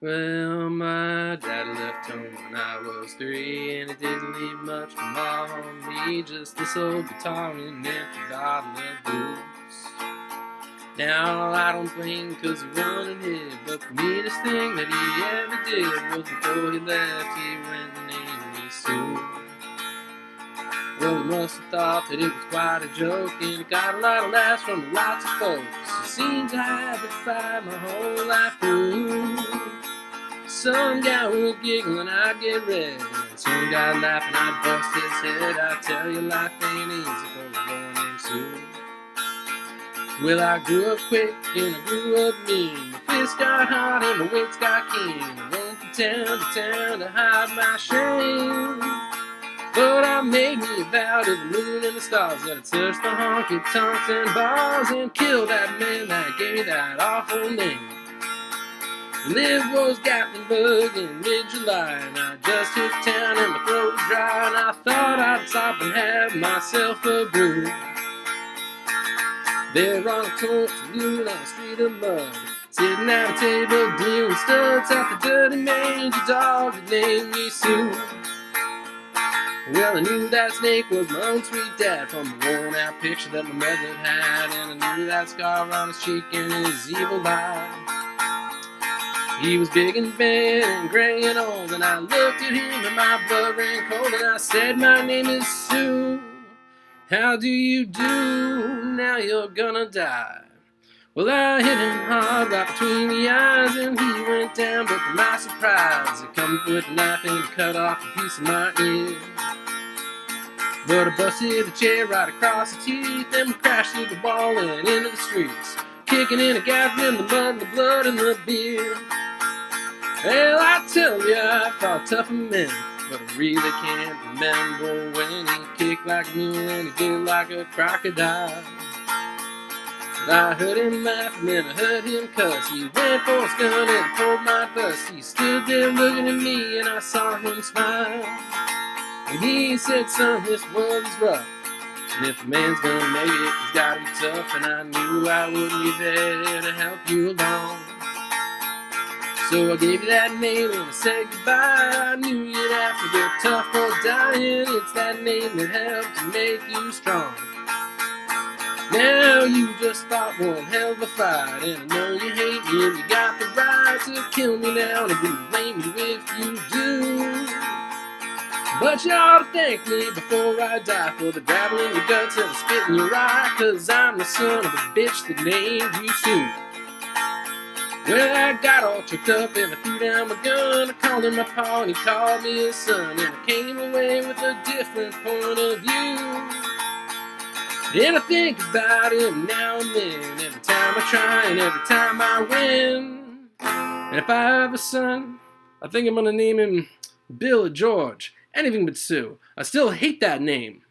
Well, my dad left home when I was 3, and he didn't leave much for mommy, just this old guitar and an empty bottle of booze. Now, I don't blame 'cause he wanted it, but the meanest thing that he ever did was before he left, he went and named me Sue. Well, he must have thought that it was quite a joke, and it got a lot of laughs from lots of folks. It seems I had to fight my whole life through. Some guy would giggle and I'd get red, and some guy laughing, I'd bust his head. I tell you, life ain't easy for a boy named Sue. Well, I grew up quick and I grew up mean. My fists got hot and my wits got keen. I went from town to town to hide my shame. But I made me a vow to the moon and the stars that I'd search the honky-tonks and bars and kill that man that gave me that awful name. Live was Gatlinburg in mid-July, and I just hit town and my throat was dry, and I thought I'd stop and have myself a brew. There on a torch, noon on a street of mud, sitting at a table dealing studs at the dirty mangy dog that named me Sue. Well, I knew that snake was my own sweet dad from a worn-out picture that my mother had, and I knew that scar on his cheek and his evil eye. He was big and bad and gray and old, and I looked at him and my blood ran cold, and I said, my name is Sue. How do you do? Now you're gonna die. Well, I hit him hard right between the eyes, and he went down, but to my surprise, he come with a knife and cut off a piece of my ear. But I busted a chair right across the teeth, and we crashed through the wall and into the streets, kicking in a gap in the mud and the blood and the beer. Well, I tell you, I fought tougher men, but I really can't remember when he kicked like a mule and he bit like a crocodile. I heard him laugh and then I heard him cuss. He went for his gun and pulled my bus. He stood there looking at me and I saw him smile. And he said, son, this world is rough, and if a man's gonna make it, he's gotta be tough. And I knew I wouldn't be there to help you along, so I gave you that name and I said goodbye. I knew you'd have to get tough or dying. It's that name that helped to make you strong. Now you just fought one hell of a fight, and I know you hate me and you got the right to kill me now, and I wouldn't blame you if you do. But you ought to thank me before I die for the gravel in your guts and the spit in your eye, 'cause I'm the son of a bitch that named you Sue. Well, I got all choked up and I threw down my gun. I called him my pa and he called me his son, and I came away with a different point of view. And I think about him now and then, every time I try and every time I win. And if I have a son, I think I'm gonna name him Bill or George, anything but Sue. I still hate that name.